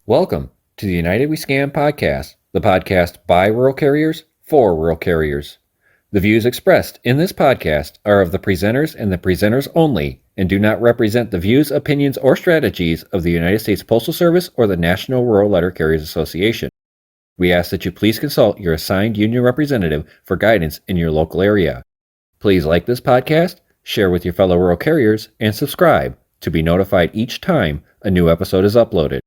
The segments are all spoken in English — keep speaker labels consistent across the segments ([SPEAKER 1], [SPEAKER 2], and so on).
[SPEAKER 1] Welcome to the United We Scan podcast, the podcast by rural carriers for rural carriers. The views expressed in this podcast are of the presenters and the presenters only and do not represent the views, opinions, or strategies of the United States Postal Service or the National Rural Letter Carriers Association. We ask that you please consult your assigned union representative for guidance in your local area. Please like this podcast, share with your fellow rural carriers, and subscribe to be notified each time a new episode is uploaded.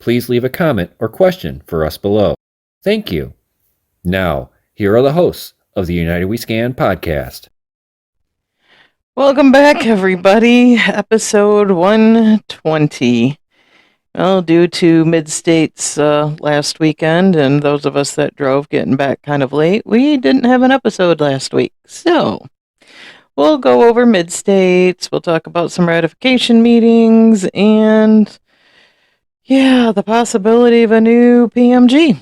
[SPEAKER 1] Please leave a comment or question for us below. Thank you. Now, here are the hosts of the United We Scan podcast.
[SPEAKER 2] Welcome back, everybody. Episode 120. Well, due to Mid-States last weekend and those of us that drove getting back kind of late, we didn't have an episode last week. So, we'll go over Mid-States, we'll talk about some ratification meetings, and the possibility of a new PMG.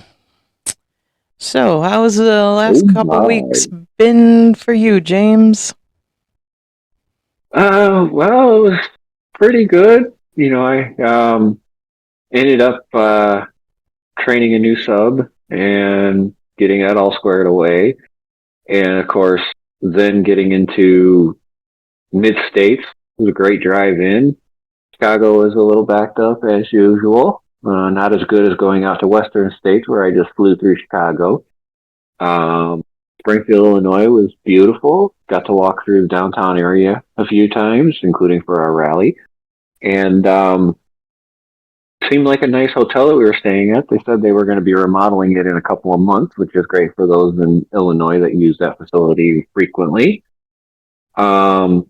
[SPEAKER 2] So, how's the last couple weeks been for you, James?
[SPEAKER 3] Well, it was pretty good. I ended up training a new sub and getting that all squared away. And of course, then getting into Mid-States. It was a great drive in. Chicago was a little backed up as usual. Not as good as going out to Western states where I just flew through Chicago. Springfield, Illinois was beautiful. Got to walk through the downtown area a few times, including for our rally. And seemed like a nice hotel that we were staying at. They said they were going to be remodeling it in a couple of months, which is great for those in Illinois that use that facility frequently. And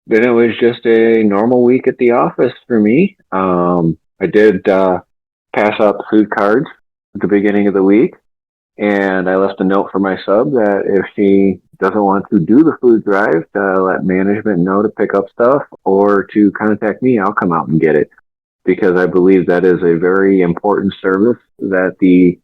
[SPEAKER 3] then it was just a normal week at the office for me. I did pass out the food cards at the beginning of the week. And I left a note for my sub that if she doesn't want to do the food drive, to let management know to pick up stuff or to contact me. I'll come out and get it, because I believe that is a very important service that the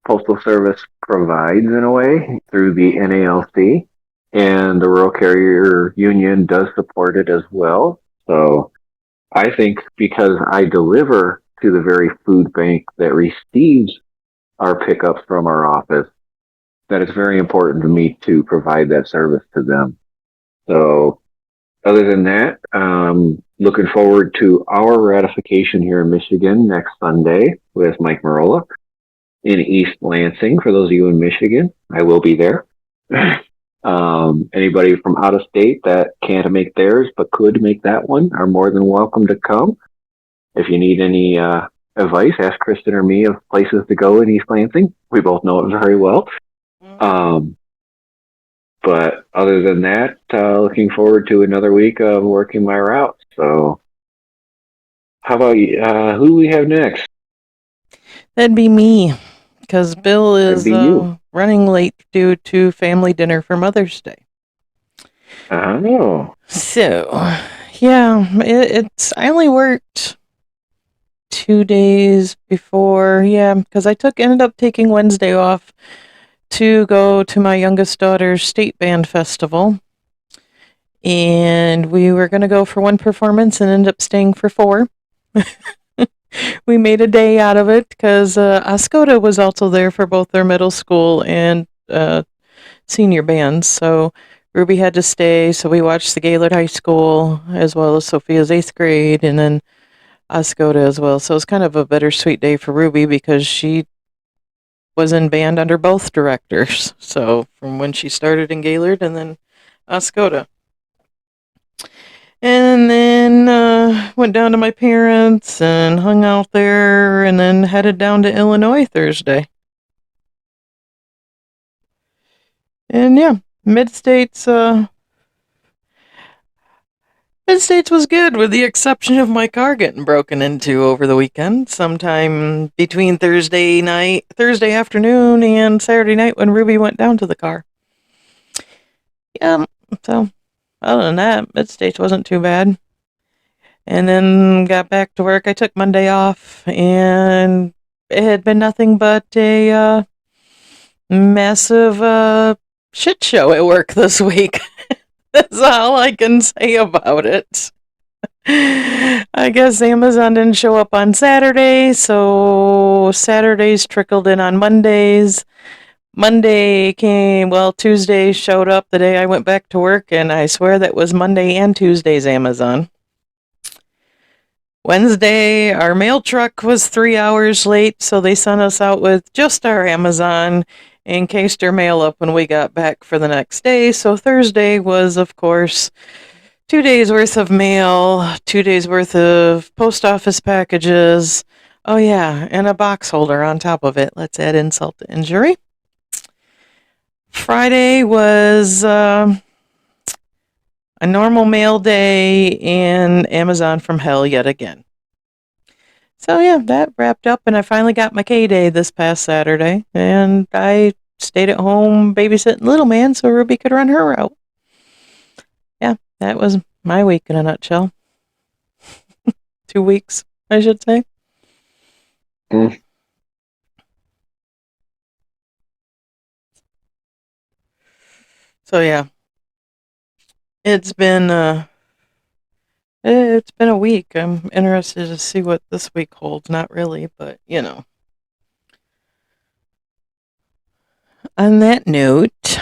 [SPEAKER 3] Postal Service provides in a way through the NALC, and the Rural Carrier Union does support it as well. So I think because I deliver to the very food bank that receives our pickups from our office, that it's very important to me to provide that service to them. So other than that, looking forward to our ratification here in Michigan next Sunday with Mike Marola in East Lansing. For those of you in Michigan, I will be there. Anybody from out of state that can't make theirs but could make that one are more than welcome to come. If you need any advice, ask Kristin or me of places to go in East Lansing. We both know it very well. But other than that, looking forward to another week of working my route. So how about you? Who do we have next?
[SPEAKER 2] That'd be me, because Bill is running late due to family dinner for Mother's Day.
[SPEAKER 3] Oh.
[SPEAKER 2] So, I only worked 2 days before, because I ended up taking Wednesday off to go to my youngest daughter's state band festival. And we were going to go for one performance and ended up staying for 4. We made a day out of it because Ascota was also there for both their middle school and senior bands. So Ruby had to stay, so we watched the Gaylord High School as well as Sophia's 8th grade, and then Ascota as well. So it was kind of a bittersweet day for Ruby because she was in band under both directors. So from when she started in Gaylord and then Ascota. And then went down to my parents and hung out there and then headed down to Illinois Thursday. And Mid-States was good, with the exception of my car getting broken into over the weekend, sometime between Thursday afternoon and Saturday night when Ruby went down to the car. So other than that, Mid-States wasn't too bad. And then got back to work. I took Monday off, and it had been nothing but a massive shit show at work this week. That's all I can say about it. I guess Amazon didn't show up on Saturday, so Saturdays trickled in on Mondays. Monday came, well, Tuesday showed up the day I went back to work, and I swear that was Monday and Tuesday's Amazon. Wednesday, our mail truck was 3 hours late, so they sent us out with just our Amazon in case their mail up when we got back for the next day. So Thursday was, of course, 2 days worth of mail, 2 days worth of post office packages. Oh, yeah, and a box holder on top of it. Let's add insult to injury. Friday was a normal mail day and Amazon from hell yet again. So, yeah, that wrapped up, and I finally got my K day this past Saturday, and I stayed at home babysitting little man so Ruby could run her route. Yeah, that was my week in a nutshell. 2 weeks, I should say.
[SPEAKER 3] Mm.
[SPEAKER 2] So yeah, it's been a week. I'm interested to see what this week holds. Not really, but you know. On that note,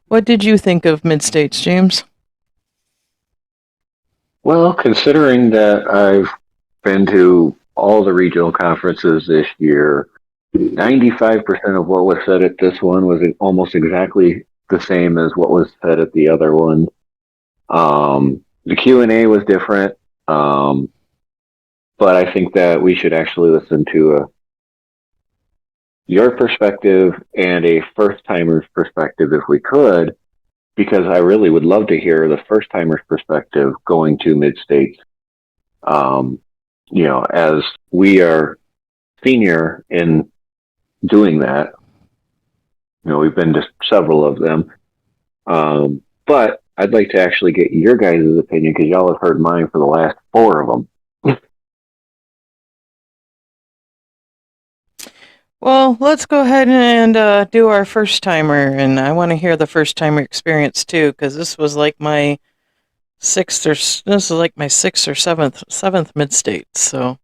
[SPEAKER 2] what did you think of Mid-States, James?
[SPEAKER 3] Well, considering that I've been to all the regional conferences this year, 95% of what was said at this one was almost exactly the same as what was said at the other one. The Q&A was different, but I think that we should actually listen to your perspective and a first-timer's perspective if we could, because I really would love to hear the first-timer's perspective going to Mid-States. As we are senior in doing that, we've been to several of them. But I'd like to actually get your guys' opinion because y'all have heard mine for the last 4 of them.
[SPEAKER 2] Well, let's go ahead and do our first timer, and I want to hear the first timer experience too, because this was like my sixth or seventh Mid-States. So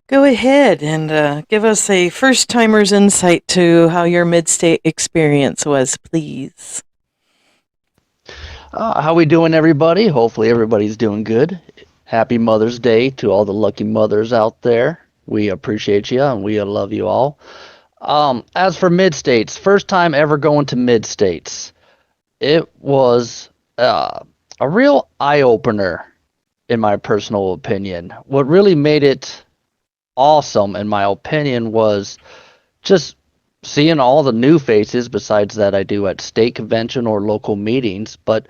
[SPEAKER 2] go ahead and give us a first timer's insight to how your Mid-State experience was, please.
[SPEAKER 4] How we doing, everybody? Hopefully everybody's doing good. Happy Mother's Day to all the lucky mothers out there. We appreciate you and we love you all. As for Mid-States, first time ever going to Mid-States. It was a real eye-opener, in my personal opinion. What really made it awesome, in my opinion, was just seeing all the new faces besides that I do at state convention or local meetings, but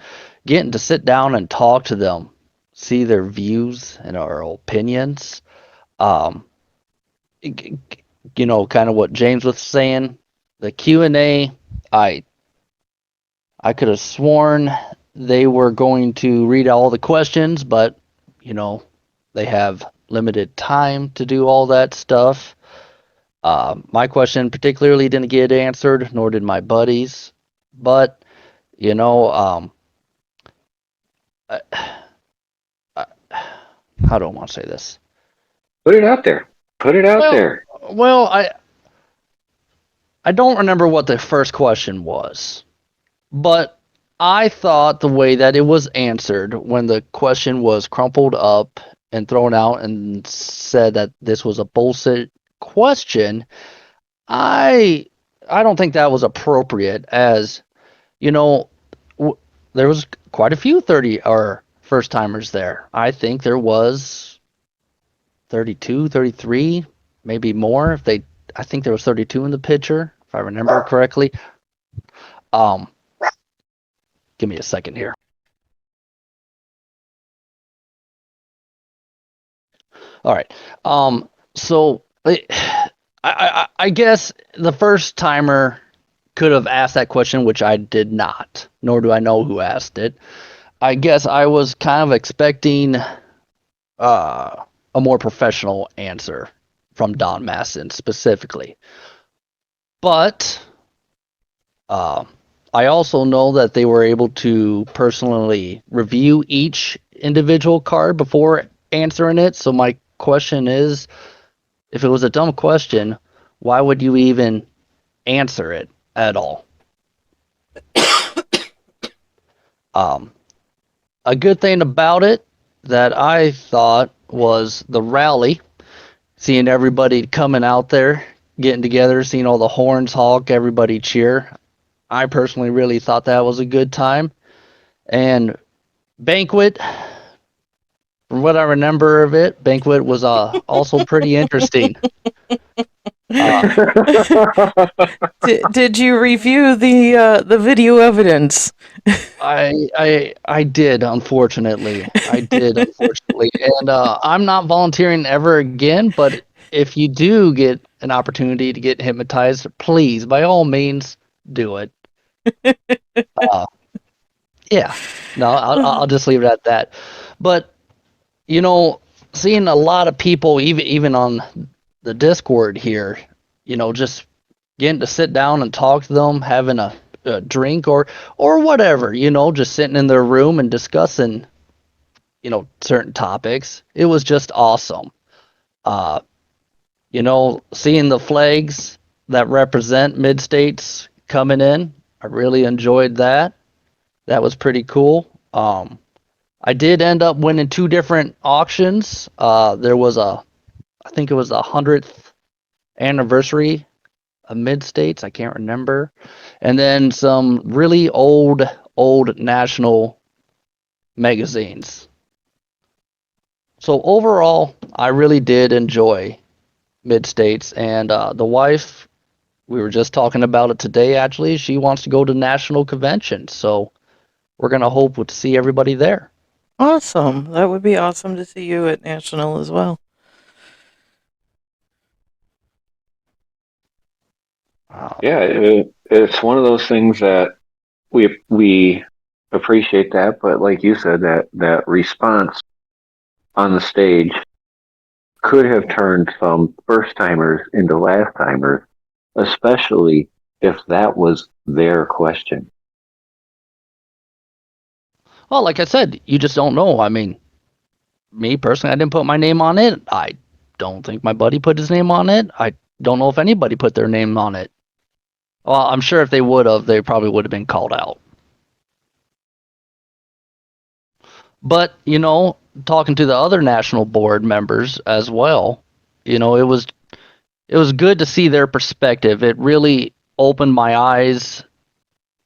[SPEAKER 4] getting to sit down and talk to them, see their views and our opinions. Um, kind of what James was saying, the Q&A, I could have sworn they were going to read all the questions, but they have limited time to do all that stuff. My question particularly didn't get answered, nor did my buddies. But, how do I want to say this?
[SPEAKER 3] Put it out there. Put it out there.
[SPEAKER 4] Well, I don't remember what the first question was, but I thought the way that it was answered when the question was crumpled up and thrown out and said that this was a bullshit question, I don't think that was appropriate, as there was quite a few 30 or first timers there. I think there was 32, 33, maybe more. I think there was 32 in the picture, if I remember correctly. Give me a second here. All right. So I guess the first timer could have asked that question, which I did not, nor do I know who asked it. I guess I was kind of expecting a more professional answer from Don Masson specifically. But I also know that they were able to personally review each individual card before answering it. So my question is, if it was a dumb question, why would you even answer it at all? Um, a good thing about it that I thought was the rally, seeing everybody coming out there, getting together, seeing all the horns honk, everybody cheer. I personally really thought that was a good time. And banquet, from what I remember of it, banquet was also pretty interesting. Uh,
[SPEAKER 2] Did you review the video evidence?
[SPEAKER 4] I did, unfortunately. I did, unfortunately. And I'm not volunteering ever again, but if you do get an opportunity to get hypnotized, please, by all means, do it. Uh, yeah. No, I'll just leave it at that. But, you know, seeing a lot of people, even on the Discord here, just getting to sit down and talk to them, having a drink or whatever, just sitting in their room and discussing, certain topics. It was just awesome. Uh, seeing the flags that represent mid states coming in, I really enjoyed that. That was pretty cool. I did end up winning two different auctions. There was I think it was the 100th anniversary of mid states. I can't remember, and then some really old national magazines. So overall, I really did enjoy mid states, and the wife, we were just talking about it today. Actually, she wants to go to national convention, so we're gonna hope to see everybody there.
[SPEAKER 2] Awesome. That would be awesome to see you at National as well.
[SPEAKER 3] Yeah, it's one of those things that we appreciate that, but like you said, that response on the stage could have turned some first timers into last timers, especially if that was their question.
[SPEAKER 4] Well, like I said, you just don't know. I mean, me personally, I didn't put my name on it. I don't think my buddy put his name on it. I don't know if anybody put their name on it. Well, I'm sure if they would have, they probably would have been called out. But, talking to the other national board members as well, it was good to see their perspective. It really opened my eyes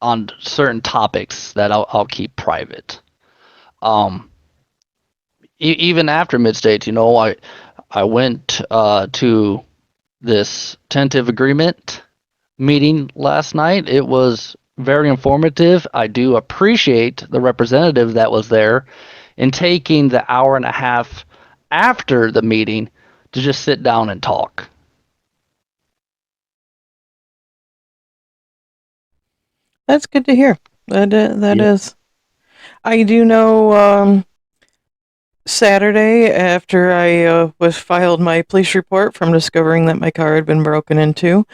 [SPEAKER 4] on certain topics that I'll keep private. Um, Even after mid states, I went to this tentative agreement meeting last night. It was very informative. I do appreciate the representative that was there in taking the hour and a half after the meeting to just sit down and talk.
[SPEAKER 2] That's good to hear. That
[SPEAKER 4] Yeah.
[SPEAKER 2] is. I do know. Saturday, after I was filed my police report from discovering that my car had been broken into,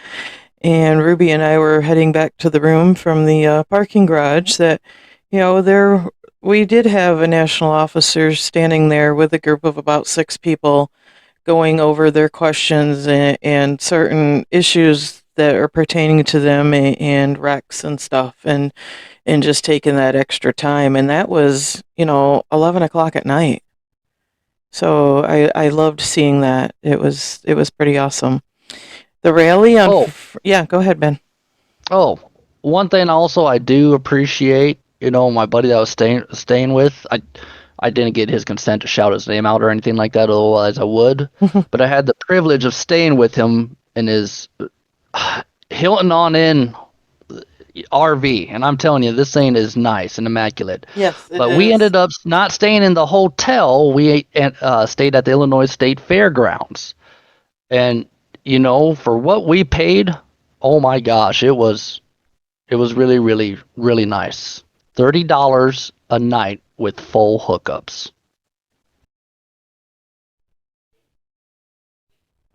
[SPEAKER 2] and Ruby and I were heading back to the room from the parking garage, that there we did have a national officer standing there with a group of about 6 people going over their questions and certain issues that are pertaining to them and wrecks and stuff and just taking that extra time, and that was 11 o'clock at night. So I loved seeing that. It was pretty awesome. The rally on
[SPEAKER 4] Oh,
[SPEAKER 2] yeah, go ahead, Ben.
[SPEAKER 4] oh, one thing also I do appreciate, my buddy that I was staying with, I didn't get his consent to shout his name out or anything like that, otherwise I would. But I had the privilege of staying with him in his Hilton on in RV, and I'm telling you, this thing is nice and immaculate.
[SPEAKER 2] Yes, it
[SPEAKER 4] But we
[SPEAKER 2] is.
[SPEAKER 4] ended up not staying in the hotel. We stayed at the Illinois State Fairgrounds, and for what we paid, oh my gosh, it was really, really, really nice. $30 a night with full hookups.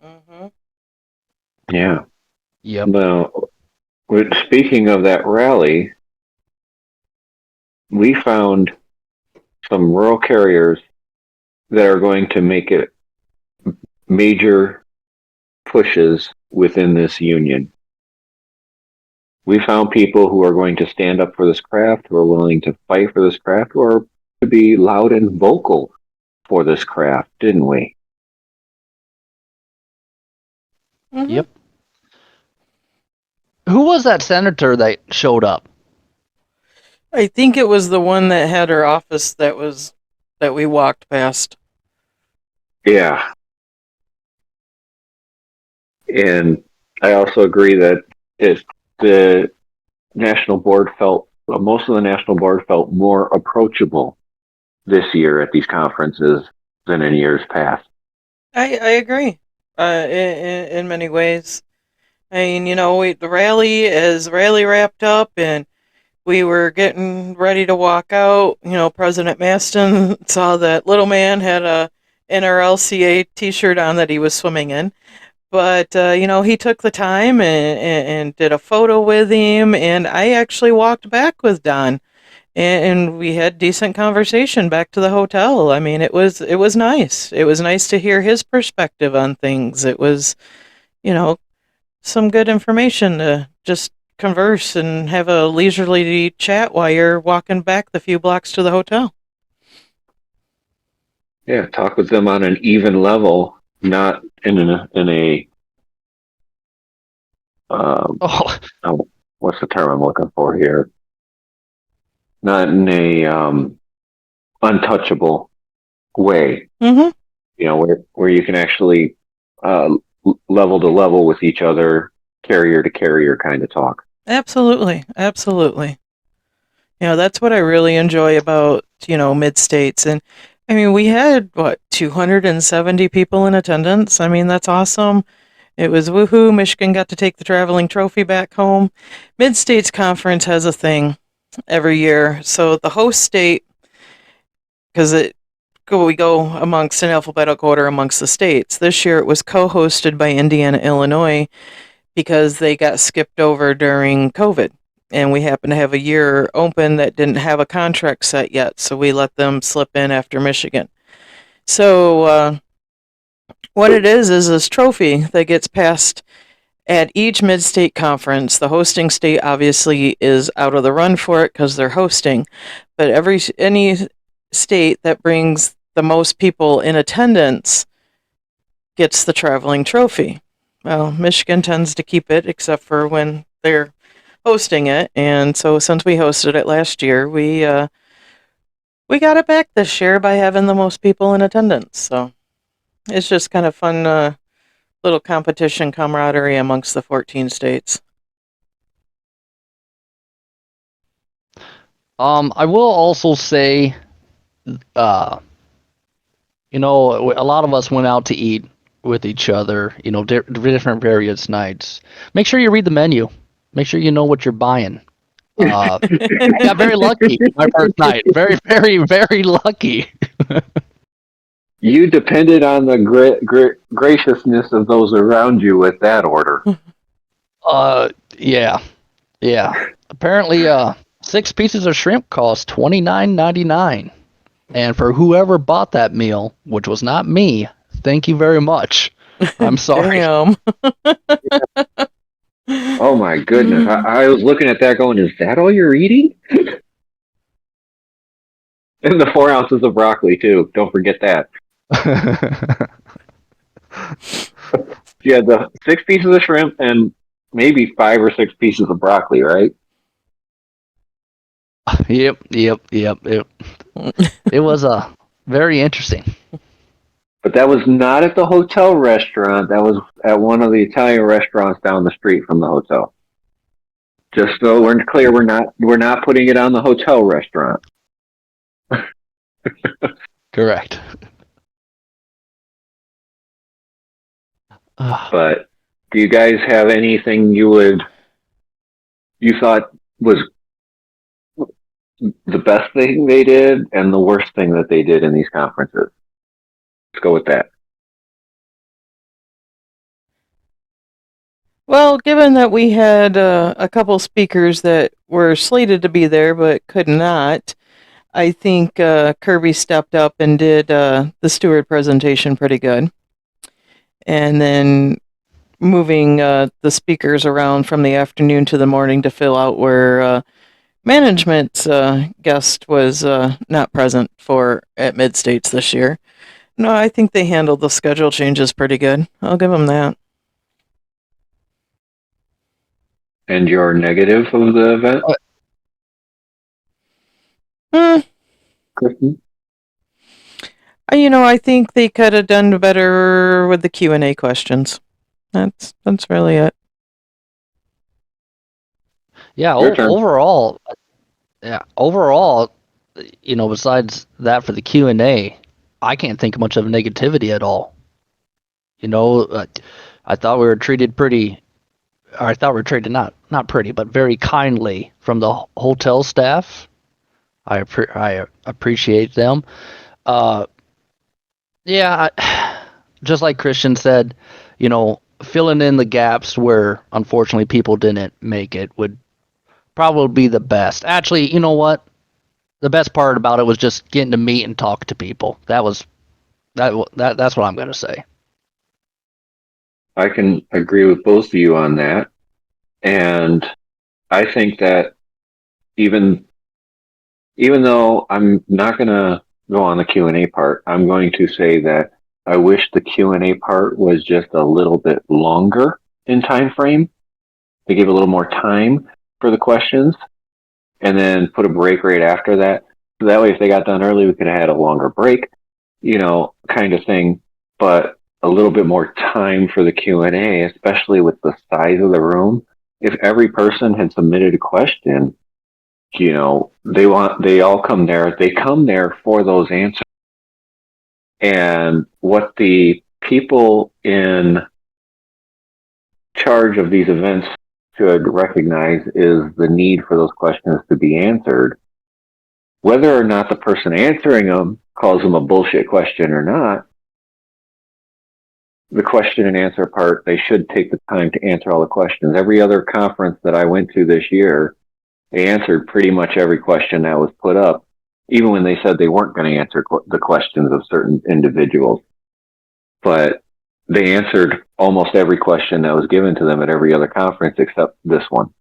[SPEAKER 2] Hmm.
[SPEAKER 3] Yeah.
[SPEAKER 4] Yep.
[SPEAKER 3] Now, speaking of that rally, we found some rural carriers that are going to make it major pushes within this union. We found people who are going to stand up for this craft, who are willing to fight for this craft, who are to be loud and vocal for this craft, didn't we?
[SPEAKER 2] Mhm.
[SPEAKER 4] Yep. Who was that senator that showed up?
[SPEAKER 2] I think it was the one that had her office that we walked past.
[SPEAKER 3] Yeah. And I also agree that if the national board felt, well, most of the national board felt more approachable this year at these conferences than in years past.
[SPEAKER 2] I agree. In many ways. I mean, the rally wrapped up and we were getting ready to walk out. President Maston saw that little man had a NRLCA T-shirt on that he was swimming in, but he took the time and did a photo with him, and I actually walked back with Don, and we had decent conversation back to the hotel. I mean, it was nice. It was nice to hear his perspective on things. It was, you know, some good information to just converse and have a leisurely chat while you're walking back the few blocks to the hotel.
[SPEAKER 3] Yeah, talk with them on an even level, not in a
[SPEAKER 4] Oh,
[SPEAKER 3] oh, what's the term I'm looking for here? Not in a untouchable way.
[SPEAKER 2] Mm-hmm.
[SPEAKER 3] Where you can actually uh, level to level with each other, carrier to carrier kind of talk.
[SPEAKER 2] Absolutely. Absolutely. That's what I really enjoy about, mid states. And I mean, we had, 270 people in attendance. I mean, that's awesome. It was woohoo. Michigan got to take the traveling trophy back home. Mid States Conference has a thing every year. So the host state, because we go amongst an alphabetical order amongst the states. This year it was co-hosted by Indiana, Illinois, because they got skipped over during COVID. And we happened to have a year open that didn't have a contract set yet, so we let them slip in after Michigan. So what it is this trophy that gets passed at each mid-state conference. The hosting state obviously is out of the run for it because they're hosting, but any state that brings the most people in attendance gets the traveling trophy. Well, Michigan tends to keep it, except for when they're hosting it, and so since we hosted it last year, we got it back this year by having the most people in attendance. So it's just kind of fun, little competition camaraderie amongst the 14 states.
[SPEAKER 4] I will also say, uh, a lot of us went out to eat with each other, different various nights. Make sure you read the menu. Make sure you know what you're buying. I got very lucky my first night. Very, very, very lucky.
[SPEAKER 3] You depended on the graciousness of those around you with that order.
[SPEAKER 4] Yeah, yeah. Apparently, 6 pieces of shrimp cost $29.99, and for whoever bought that meal, which was not me, thank you very much. I'm sorry.
[SPEAKER 2] Damn.
[SPEAKER 3] Oh my goodness. I was looking at that going, is that all you're eating? And the 4 ounces of broccoli too. Don't forget that. You had the 6 pieces of shrimp and maybe 5 or 6 pieces of broccoli, right?
[SPEAKER 4] Yep. It was very interesting.
[SPEAKER 3] But that was not at the hotel restaurant. That was at one of the Italian restaurants down the street from the hotel. Just so we're clear, we're not putting it on the hotel restaurant.
[SPEAKER 4] Correct.
[SPEAKER 3] But do you guys have anything you thought was the best thing they did and the worst thing that they did in these conferences? Let's go with that.
[SPEAKER 2] Well, given that we had a couple speakers that were slated to be there but could not, I think Kirby stepped up and did the steward presentation pretty good. And then moving the speakers around from the afternoon to the morning to fill out where management's guest was not present for at Mid-States this year. No, I think they handled the schedule changes pretty good. I'll give them that.
[SPEAKER 3] And your negative of the event, Kristin?
[SPEAKER 2] I think they could have done better with the Q&A questions. That's really it.
[SPEAKER 4] Yeah,
[SPEAKER 3] Your turn.
[SPEAKER 4] overall, besides that for the Q&A, I can't think much of negativity at all. I thought we were treated not pretty, but very kindly from the hotel staff. I appreciate them. Just like Christian said, filling in the gaps where unfortunately people didn't make it would probably be the best. Actually, you know what? The best part about it was just getting to meet and talk to people. That's what I'm going to say.
[SPEAKER 3] I can agree with both of you on that. And I think that even though I'm not going to go on the Q&A part, I'm going to say that I wish the Q&A part was just a little bit longer in time frame. To give a little more time for the questions and then put a break right after that. So that way, if they got done early, we could have had a longer break, kind of thing. But a little bit more time for the Q&A, especially with the size of the room. If every person had submitted a question, they all come there. They come there for those answers. And what the people in charge of these events should recognize is the need for those questions to be answered. Whether or not the person answering them calls them a bullshit question or not, the question and answer part, they should take the time to answer all the questions. Every other conference that I went to this year, they answered pretty much every question that was put up, even when they said they weren't going to answer the questions of certain individuals. But they answered almost every question that was given to them at every other conference except this one.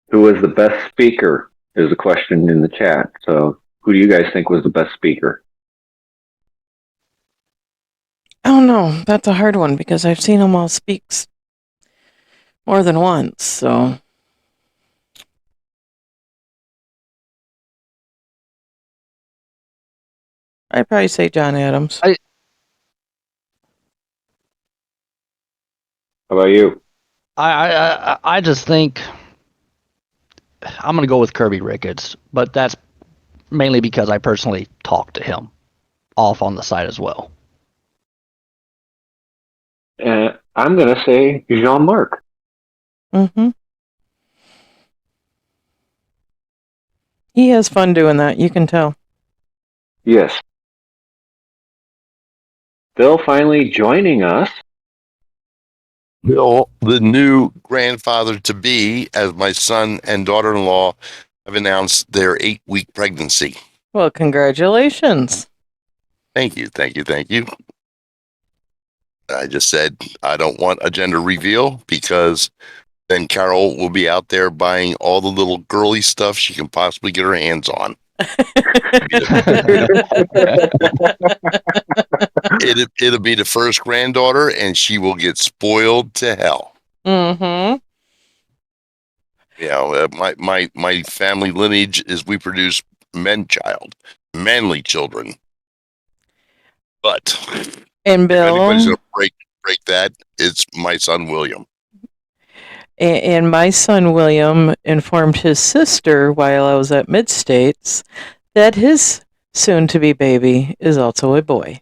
[SPEAKER 3] Who was the best speaker? There's a question in the chat. So who do you guys think was the best speaker?
[SPEAKER 2] I don't know. That's a hard one because I've seen them all speak more than once. So I'd probably say John Adams.
[SPEAKER 3] How about you?
[SPEAKER 4] I just think I'm going to go with Kirby Ricketts, but that's mainly because I personally talked to him off on the side as well.
[SPEAKER 3] I'm going to say Jean-Marc.
[SPEAKER 2] Mm-hmm. He has fun doing that. You can tell.
[SPEAKER 3] Yes. Bill finally joining us.
[SPEAKER 5] Bill, the new grandfather to be, as my son and daughter-in-law have announced their 8-week pregnancy.
[SPEAKER 2] Well, congratulations.
[SPEAKER 5] Thank you. I just said I don't want a gender reveal because then Carol will be out there buying all the little girly stuff she can possibly get her hands on. It'll be the first granddaughter, and she will get spoiled to hell.
[SPEAKER 2] Mm-hmm.
[SPEAKER 5] My family lineage is we produce manly children. But
[SPEAKER 2] And Bill,
[SPEAKER 5] if anybody's gonna break that, it's my son William.
[SPEAKER 2] And my son William informed his sister while I was at Mid-States that his soon-to-be baby is also a boy.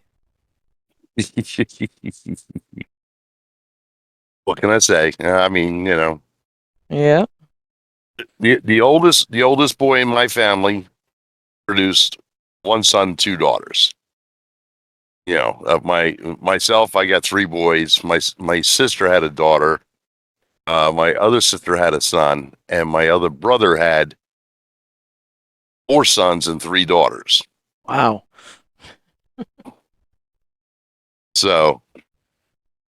[SPEAKER 5] What can I say? I mean,
[SPEAKER 2] Yeah.
[SPEAKER 5] The oldest boy in my family produced one son, 2 daughters. Of myself, I got 3 boys. My sister had a daughter. My other sister had a son, and my other brother had 4 sons and 3 daughters.
[SPEAKER 2] Wow.
[SPEAKER 5] So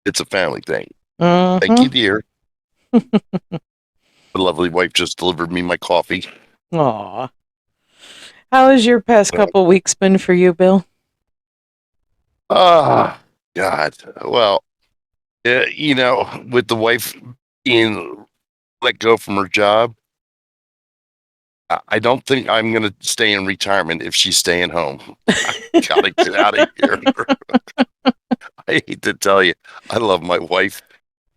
[SPEAKER 5] it's a family thing.
[SPEAKER 2] Mm-hmm.
[SPEAKER 5] Thank you, dear. The lovely wife just delivered me my coffee.
[SPEAKER 2] Aw. How has your past couple weeks been for you, Bill?
[SPEAKER 5] Ah, God. Well, you know, with the wife being let go from her job, I don't think I'm going to stay in retirement if she's staying home. I gotta get out of here. I hate to tell you, I love my wife,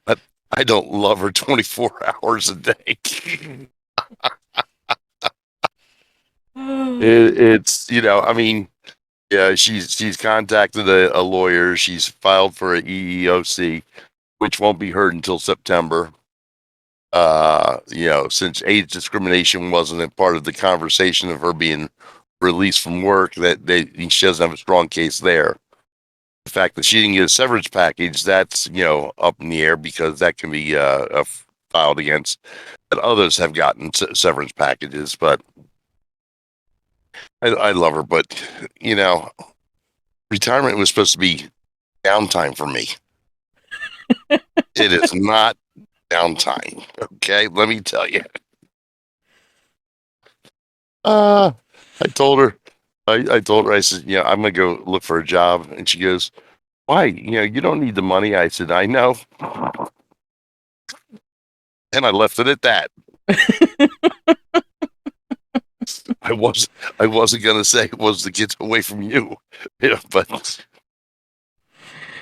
[SPEAKER 5] but I don't love her 24 hours a day. It's, you know, I mean, yeah, she's contacted a lawyer. She's filed for an EEOC, which won't be heard until September. You know, since age discrimination wasn't a part of the conversation of her being released from work, that she doesn't have a strong case there. The fact that she didn't get a severance package, that's, you know, up in the air because that can be filed against. But others have gotten severance packages. But I love her, but you know, retirement was supposed to be downtime for me. It is not downtime. Okay, let me tell you. I told her, I told her, I said, you know, I'm gonna go look for a job, and she goes, "Why? You know, you don't need the money." I said, "I know," and I left it at that. I wasn't gonna say it was to get away from you, you know, but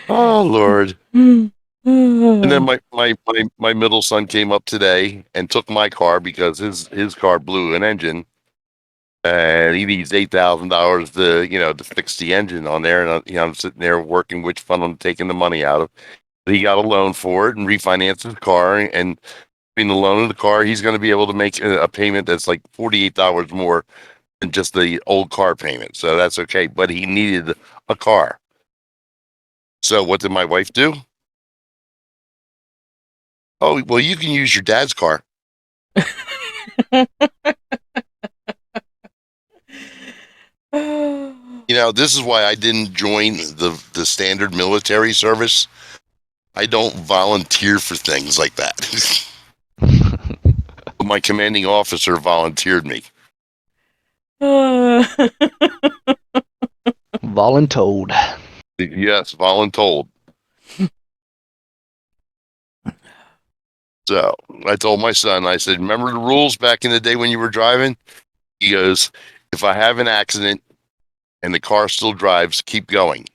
[SPEAKER 5] oh Lord. And then my middle son came up today and took my car because his car blew an engine, and he needs $8,000 to fix the engine on there. And you know, I'm sitting there working which fund I'm taking the money out of. But he got a loan for it and refinanced his car, and between the loan and the car, he's going to be able to make a payment that's like $48 more than just the old car payment. So that's okay. But he needed a car. So what did my wife do? Oh, well, you can use your dad's car. You know, this is why I didn't join the standard military service. I don't volunteer for things like that. My commanding officer volunteered me.
[SPEAKER 4] Voluntold.
[SPEAKER 5] Yes, voluntold. So I told my son, I said, remember the rules back in the day when you were driving? He goes, if I have an accident and the car still drives, keep going.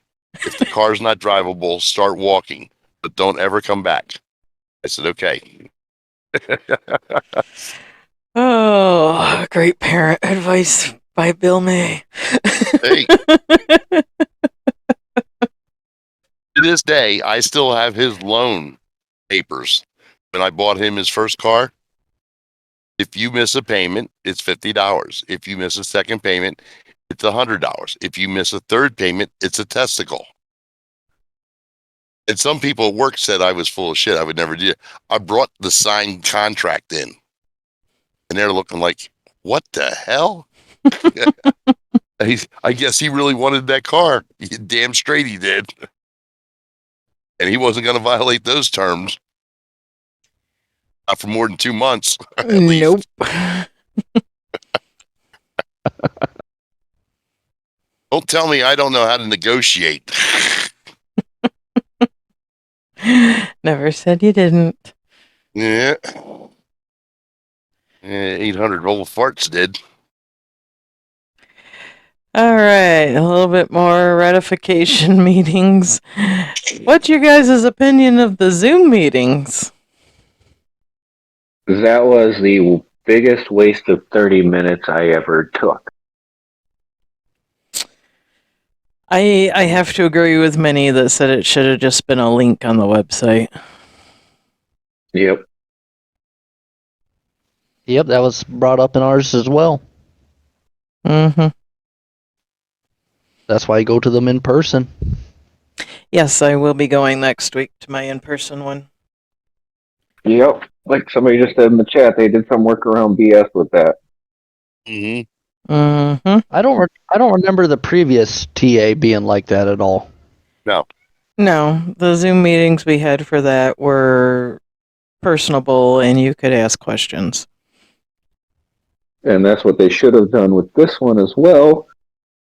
[SPEAKER 5] If the car's not drivable, start walking, but don't ever come back. I said, okay.
[SPEAKER 2] Oh, great parent advice by Bill May.
[SPEAKER 5] Hey. To this day, I still have his loan papers. When I bought him his first car, if you miss a payment, it's $50. If you miss a second payment, it's $100. If you miss a third payment, it's a testicle. And some people at work said I was full of shit. I would never do it. I brought the signed contract in, and they're looking like, what the hell? I guess he really wanted that car. Damn straight he did. And he wasn't going to violate those terms. Not for more than 2 months. At
[SPEAKER 2] Nope.
[SPEAKER 5] Don't tell me I don't know how to negotiate.
[SPEAKER 2] Never said you didn't.
[SPEAKER 5] Yeah. 800 old farts did.
[SPEAKER 2] All right, a little bit more ratification meetings. What's your guys' opinion of the Zoom meetings?
[SPEAKER 3] That was the biggest waste of 30 minutes I ever took.
[SPEAKER 2] I have to agree with many that said it should have just been a link on the website.
[SPEAKER 3] Yep.
[SPEAKER 4] Yep, that was brought up in ours as well.
[SPEAKER 2] Mm-hmm.
[SPEAKER 4] That's why I go to them in person.
[SPEAKER 2] Yes, I will be going next week to my in-person one.
[SPEAKER 3] Yep. Like somebody just said in the chat, they did some workaround BS with that.
[SPEAKER 5] Mm-hmm.
[SPEAKER 2] Mm-hmm.
[SPEAKER 4] I don't remember the previous TA being like that at all.
[SPEAKER 5] No.
[SPEAKER 2] No, the Zoom meetings we had for that were personable and you could ask questions.
[SPEAKER 3] And that's what they should have done with this one as well.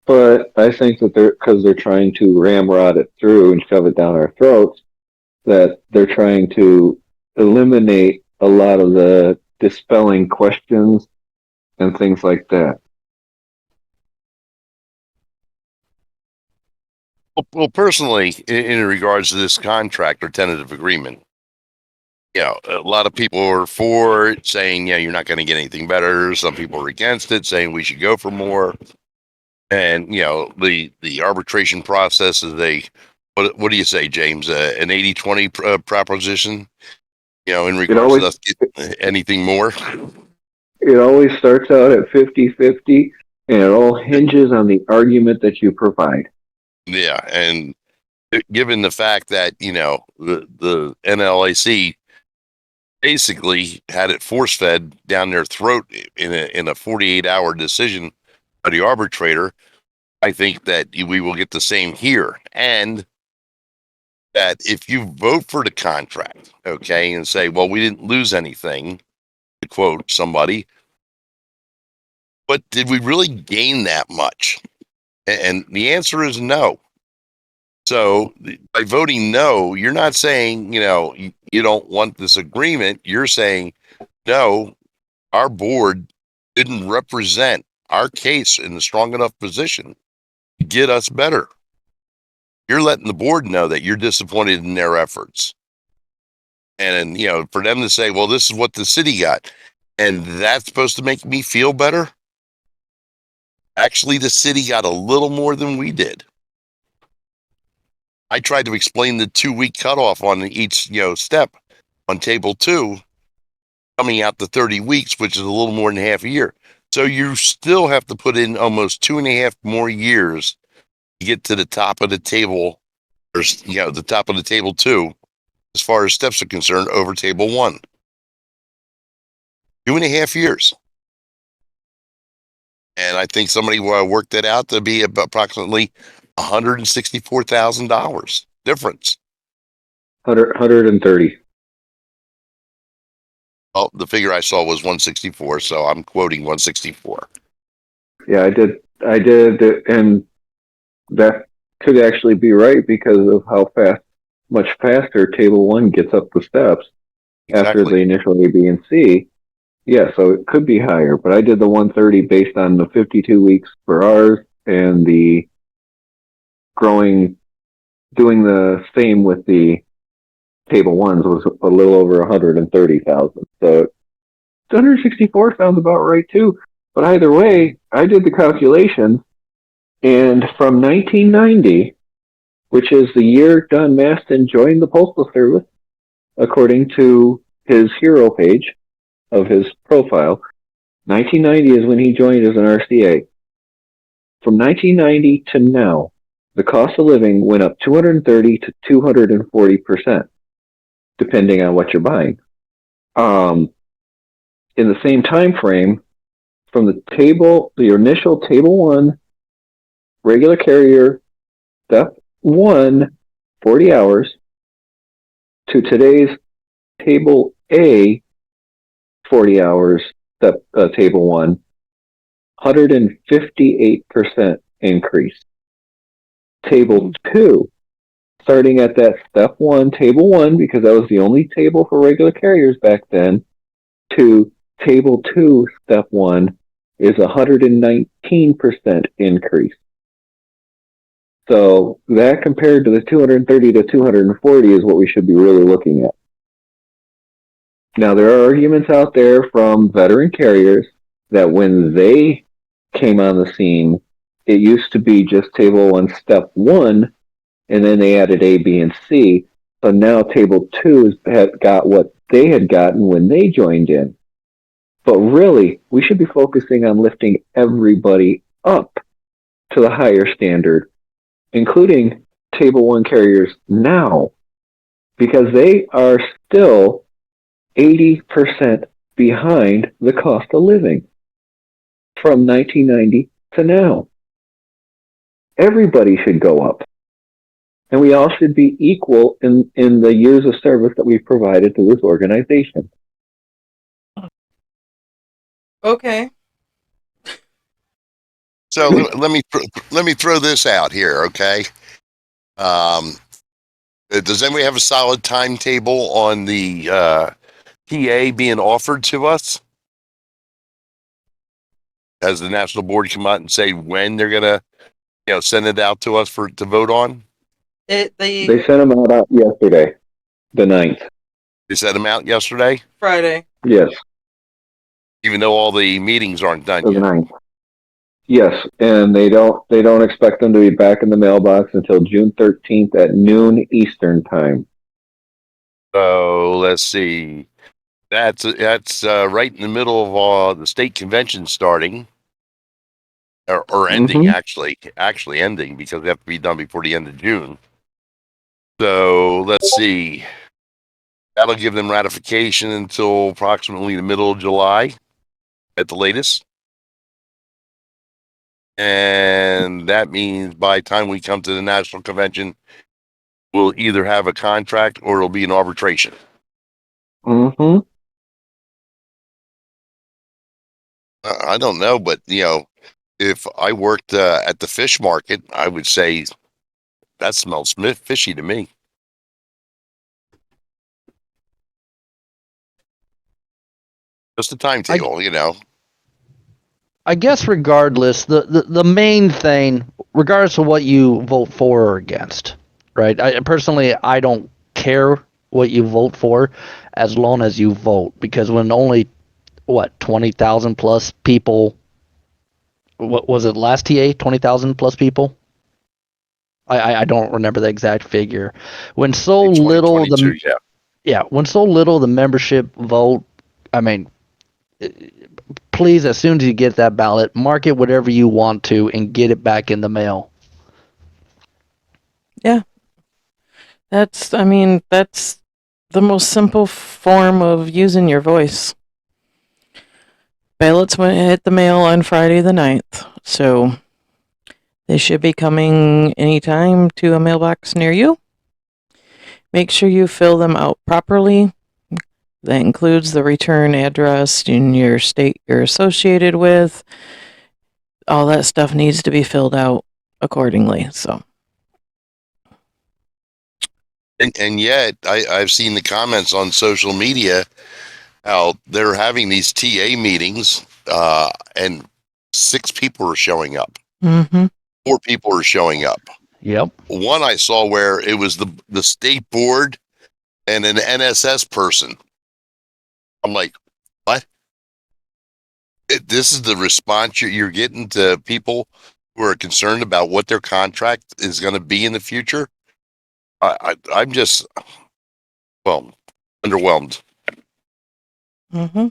[SPEAKER 3] But I think that because they're trying to ramrod it through and shove it down our throats, that they're trying to eliminate a lot of the dispelling questions and things like that.
[SPEAKER 5] Well, personally, in regards to this contract or tentative agreement, a lot of people are for it, saying, you're not going to get anything better. Some people are against it, saying we should go for more. And the arbitration process is what do you say, James? An 80-20 proposition. In regards to us getting anything more.
[SPEAKER 3] It always starts out at 50-50, and it all hinges on the argument that you provide.
[SPEAKER 5] Yeah, and given the fact that the NLAC basically had it force fed down their throat in a 48-hour decision by the arbitrator, I think that we will get the same here. And that if you vote for the contract, okay, and say, well, we didn't lose anything, to quote somebody, but did we really gain that much? And the answer is no. So by voting no, you're not saying, you don't want this agreement. You're saying, no, our board didn't represent our case in a strong enough position to get us better. You're letting the board know that you're disappointed in their efforts. And, for them to say, well, this is what the city got, and that's supposed to make me feel better. Actually, the city got a little more than we did. I tried to explain the 2-week cutoff on each, step on table 2, coming out to 30 weeks, which is a little more than half a year. So you still have to put in almost 2.5 more years to get to the top of the table, or, the top of the table 2, as far as steps are concerned, over table 1. 2.5 years. And I think somebody worked that out to be approximately $164,000 difference.
[SPEAKER 3] 130.
[SPEAKER 5] Well, the figure I saw was 164, so I'm quoting 164.
[SPEAKER 3] Yeah, I did, and that could actually be right because of how much faster Table 1 gets up the steps after the initial A, B, and C. Yeah, so it could be higher, but I did the 130 based on the 52 weeks for ours and the doing the same with the Table 1s was a little over 130,000. So 164 sounds about right too. But either way, I did the calculations, and from 1990, which is the year Don Maston joined the Postal Service, according to his hero page of his profile, 1990 is when he joined as an RCA. From 1990 to now, the cost of living went up 230 to 240%, depending on what you're buying. In the same time frame, from the initial Table 1, regular carrier, Step 1, 40 hours, to today's Table A, 40 hours, Table 1, 158% increase. Table 2, starting at that Step 1, Table 1, because that was the only table for regular carriers back then, to Table 2, Step 1, is 119% increase. So that compared to the 230 to 240 is what we should be really looking at. Now, there are arguments out there from veteran carriers that when they came on the scene, it used to be just Table 1, Step 1, and then they added A, B, and C. So now Table 2 has got what they had gotten when they joined in. But really, we should be focusing on lifting everybody up to the higher standard, including Table 1 carriers now, because they are still 80% behind the cost of living. from 1990 to now. Everybody should go up. And we all should be equal in the years of service that we've provided to this organization.
[SPEAKER 2] Okay.
[SPEAKER 5] So let me throw this out here, okay? Does anybody have a solid timetable on the TA being offered to us? Has the national board come out and say when they're gonna, send it out to us to vote on?
[SPEAKER 3] They sent them out yesterday, the 9th.
[SPEAKER 5] They sent them out yesterday,
[SPEAKER 2] Friday.
[SPEAKER 3] Yes,
[SPEAKER 5] even though all the meetings aren't done
[SPEAKER 3] the
[SPEAKER 5] yet.
[SPEAKER 3] 9th. Yes, and they don't expect them to be back in the mailbox until June 13th at noon Eastern time.
[SPEAKER 5] So let's see. That's right in the middle of the state convention starting, or ending.
[SPEAKER 3] Mm-hmm.
[SPEAKER 5] Actually ending, because they have to be done before the end of June. So let's see. That'll give them ratification until approximately the middle of July at the latest. And that means by the time we come to the national convention, we'll either have a contract or it'll be an arbitration.
[SPEAKER 3] Mm-hmm.
[SPEAKER 5] I don't know, but if I worked at the fish market, I would say that smells fishy to me. Just the timetable,
[SPEAKER 4] I guess regardless, the main thing, regardless of what you vote for or against, right? I don't care what you vote for as long as you vote, because when only 20,000 plus people, what was it last TA, 20,000 plus people? I don't remember the exact figure. When so little when so little the membership vote, I mean, please, as soon as you get that ballot, mark it whatever you want to and get it back in the mail.
[SPEAKER 2] Yeah. That's the most simple form of using your voice. Ballots went hit the mail on Friday the 9th, so they should be coming anytime to a mailbox near you. Make sure you fill them out properly. That includes the return address in your state you're associated with. All that stuff needs to be filled out accordingly. So,
[SPEAKER 5] and yet I've seen the comments on social media how they're having these TA meetings, and 6 people are showing up.
[SPEAKER 2] mm-hmm.
[SPEAKER 5] 4 people are showing up.
[SPEAKER 4] Yep.
[SPEAKER 5] One I saw where it was the state board and an NSS person. I'm like, what? This is the response you're getting to people who are concerned about what their contract is going to be in the future? I'm just, underwhelmed.
[SPEAKER 2] Mm-hmm.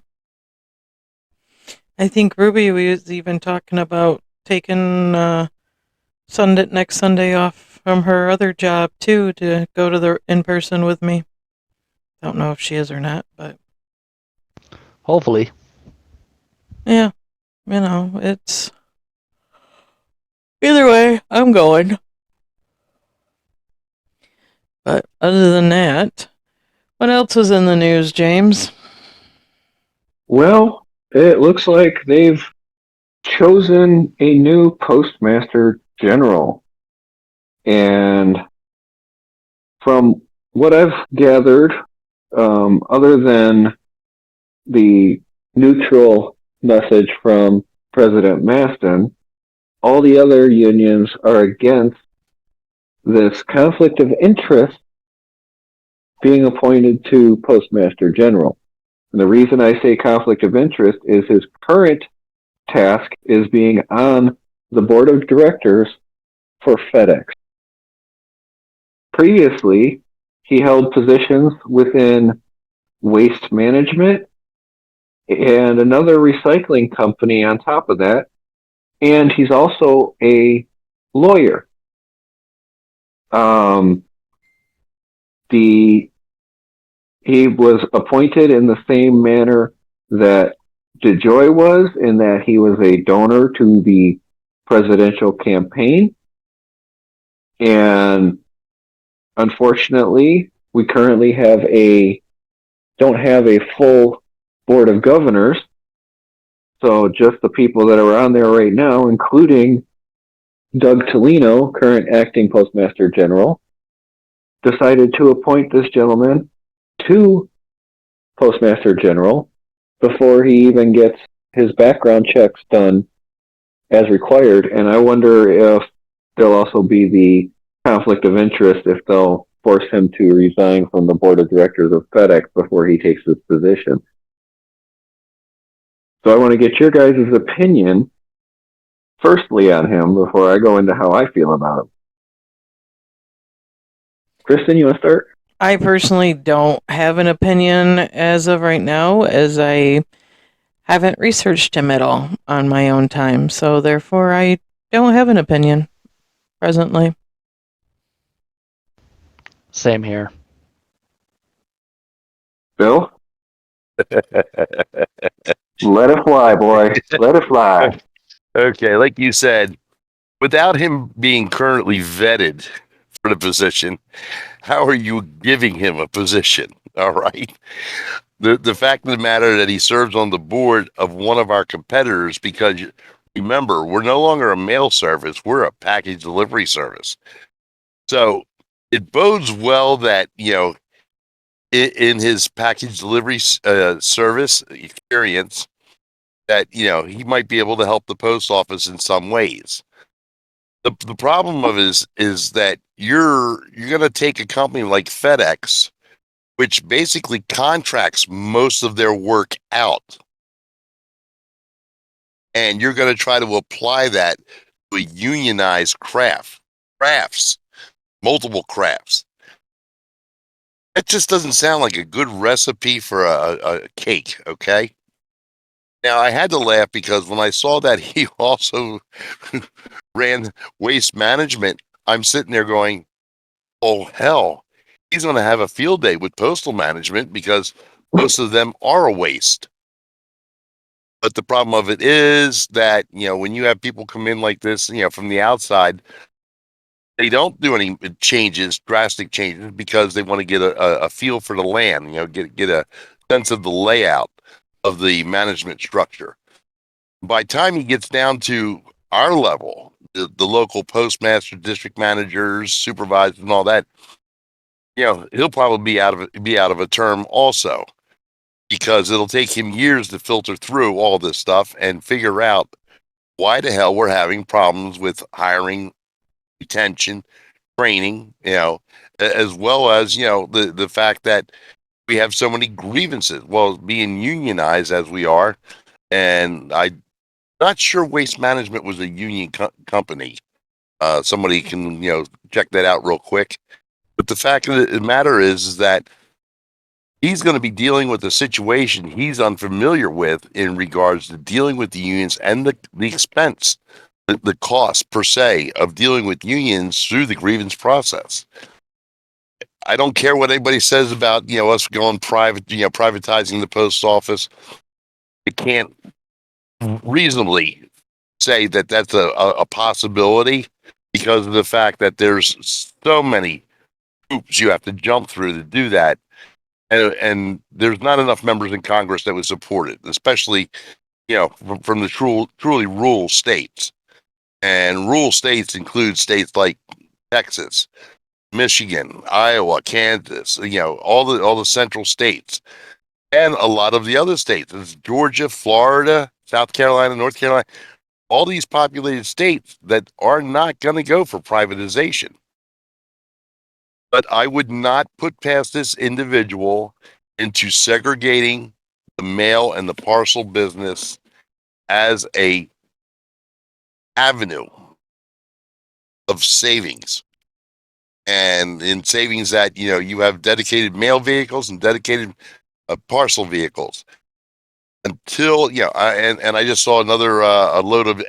[SPEAKER 2] I think Ruby was even talking about taking next Sunday off from her other job too to go to the in person with me. Don't know if she is or not, but
[SPEAKER 4] Hopefully.
[SPEAKER 2] yeah, it's either way. I'm going. But other than that, what else is in the news, James?
[SPEAKER 3] Well, it looks like they've chosen a new postmaster general. And from what I've gathered, other than the neutral message from President Maston, all the other unions are against this conflict of interest being appointed to postmaster general. And the reason I say conflict of interest is his current task is being on the board of directors for FedEx. Previously, he held positions within waste management and another recycling company on top of that. And he's also a lawyer. He was appointed in the same manner that DeJoy was, in that he was a donor to the presidential campaign. And unfortunately, we currently don't have a full board of governors. So just the people that are on there right now, including Doug Tolino, current acting postmaster general, decided to appoint this gentleman to postmaster general before he even gets his background checks done as required. And I wonder if there'll also be the conflict of interest if they'll force him to resign from the board of directors of FedEx before he takes this position. So I want to get your guys' opinion firstly on him before I go into how I feel about him. Kristin, you want to start?
[SPEAKER 2] I personally don't have an opinion as of right now, as I haven't researched him at all on my own time. So therefore, I don't have an opinion presently.
[SPEAKER 4] Same here.
[SPEAKER 3] Bill? Let it fly, boy. Let it fly.
[SPEAKER 5] Okay, like you said, without him being currently vetted for the position, how are you giving him a position? All right. The fact of the matter that he serves on the board of one of our competitors, because remember, we're no longer a mail service, we're a package delivery service. So it bodes well that, in his package delivery service experience, that, he might be able to help the post office in some ways. The problem of it is that you're going to take a company like FedEx, which basically contracts most of their work out, and you're going to try to apply that to a unionized crafts, multiple crafts. That just doesn't sound like a good recipe for a cake, okay? Now, I had to laugh because when I saw that he also ran waste management, I'm sitting there going, oh, hell, he's going to have a field day with postal management because most of them are a waste. But the problem of it is that, when you have people come in like this, from the outside, they don't do any drastic changes, because they want to get a feel for the land, get a sense of the layout of the management structure. By the time he gets down to our level, the local postmaster, district managers, supervisors, and all that, he'll probably be out of a term also, because it'll take him years to filter through all this stuff and figure out why the hell we're having problems with hiring, retention, training, as well as, the fact that we have so many grievances. Well, being unionized as we are, and I'm not sure Waste Management was a union company. Somebody can, check that out real quick. But the fact of the matter is that he's going to be dealing with a situation he's unfamiliar with in regards to dealing with the unions and the expense, the cost per se of dealing with unions through the grievance process. I don't care what anybody says about, us going private, privatizing the post office. It can't reasonably say that that's a possibility, because of the fact that there's so many hoops you have to jump through to do that. And there's not enough members in Congress that would support it, especially, from the truly rural states. And rural states include states like Texas, Michigan, Iowa, Kansas, all the central states, and a lot of the other states. It's Georgia, Florida, South Carolina, North Carolina, all these populated states that are not going to go for privatization. But I would not put past this individual into segregating the mail and the parcel business as a avenue of savings. And in savings that, you have dedicated mail vehicles and dedicated parcel vehicles. Until, and I just saw another a load of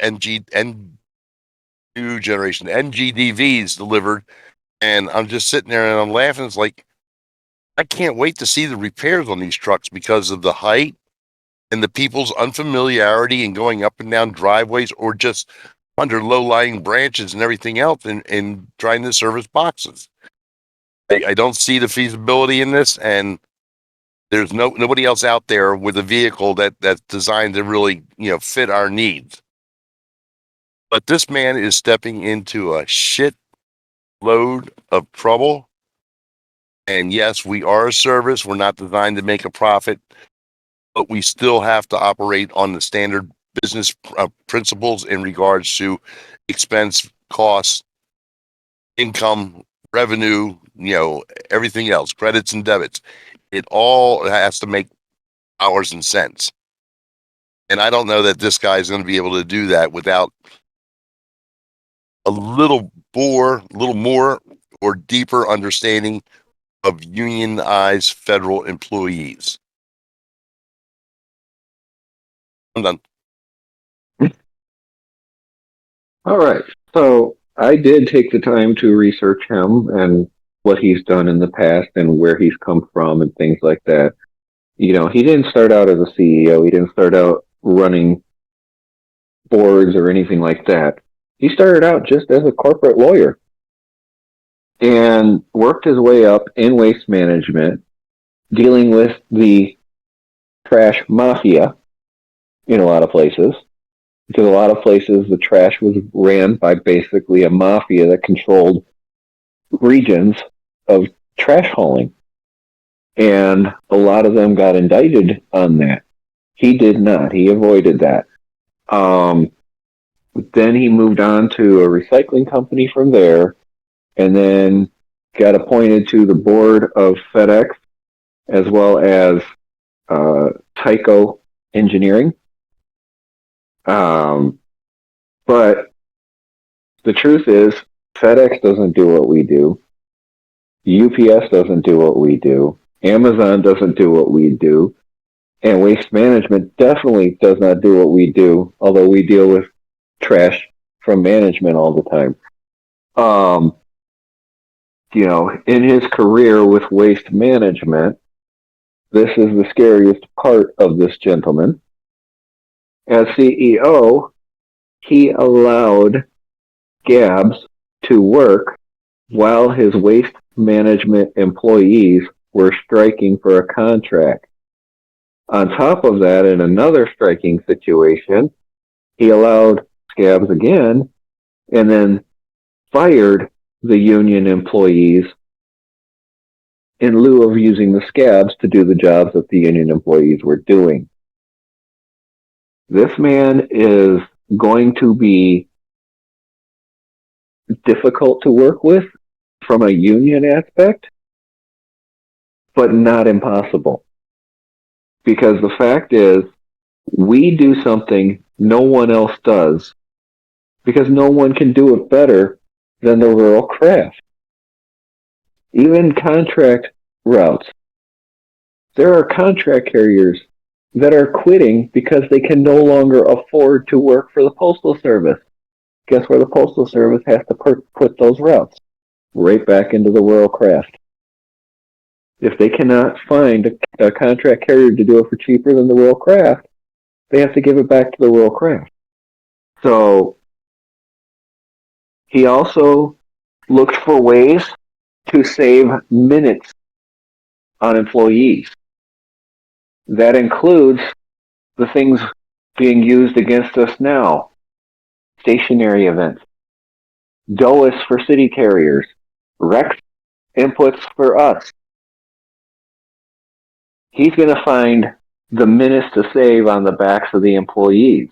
[SPEAKER 5] new generation NGDVs delivered, and I'm just sitting there and I'm laughing. It's like, I can't wait to see the repairs on these trucks because of the height and the people's unfamiliarity and going up and down driveways or just under low-lying branches and everything else and trying to service boxes. I don't see the feasibility in this, and there's nobody else out there with a vehicle that's designed to really, fit our needs. But this man is stepping into a shit load of trouble. And yes, we are a service. We're not designed to make a profit, but we still have to operate on the standard business principles in regards to expense, costs, income, revenue, everything else, credits and debits. It all has to make dollars and cents. And I don't know that this guy is going to be able to do that without a little more or deeper understanding of unionized federal employees. I'm done.
[SPEAKER 3] All right. So I did take the time to research him and what he's done in the past and where he's come from and things like that. He didn't start out as a CEO. He didn't start out running boards or anything like that. He started out just as a corporate lawyer and worked his way up in waste management, dealing with the trash mafia in a lot of places. Because a lot of places the trash was ran by basically a mafia that controlled regions of trash hauling. And a lot of them got indicted on that. He did not. He avoided that. Then he moved on to a recycling company from there, and then got appointed to the board of FedEx, as well as Tyco Engineering. But the truth is, FedEx doesn't do what we do. UPS doesn't do what we do. Amazon doesn't do what we do. And Waste Management definitely does not do what we do, although we deal with trash from management all the time. In his career with Waste Management, this is the scariest part of this gentleman. As CEO, he allowed scabs to work while his waste management employees were striking for a contract. On top of that, in another striking situation, he allowed scabs again and then fired the union employees in lieu of using the scabs to do the jobs that the union employees were doing. This man is going to be difficult to work with from a union aspect, but not impossible. Because the fact is, we do something no one else does, because no one can do it better than the rural craft. Even contract routes. There are contract carriers that are quitting because they can no longer afford to work for the Postal Service. Guess where the Postal Service has to put those routes? Right back into the rural craft. If they cannot find a contract carrier to do it for cheaper than the rural craft, they have to give it back to the rural craft. So he also looked for ways to save minutes on employees. That includes the things being used against us now. Stationary events, DOIS for city carriers, REX inputs for us. He's going to find the minutes to save on the backs of the employees.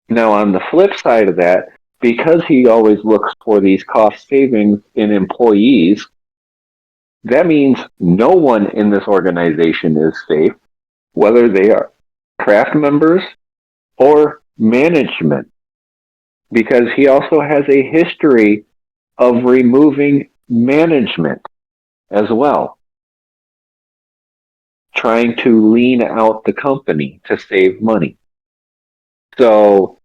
[SPEAKER 3] Now, on the flip side of that, because he always looks for these cost savings in employees, that means no one in this organization is safe, whether they are craft members or management, because he also has a history of removing management as well, trying to lean out the company to save money. So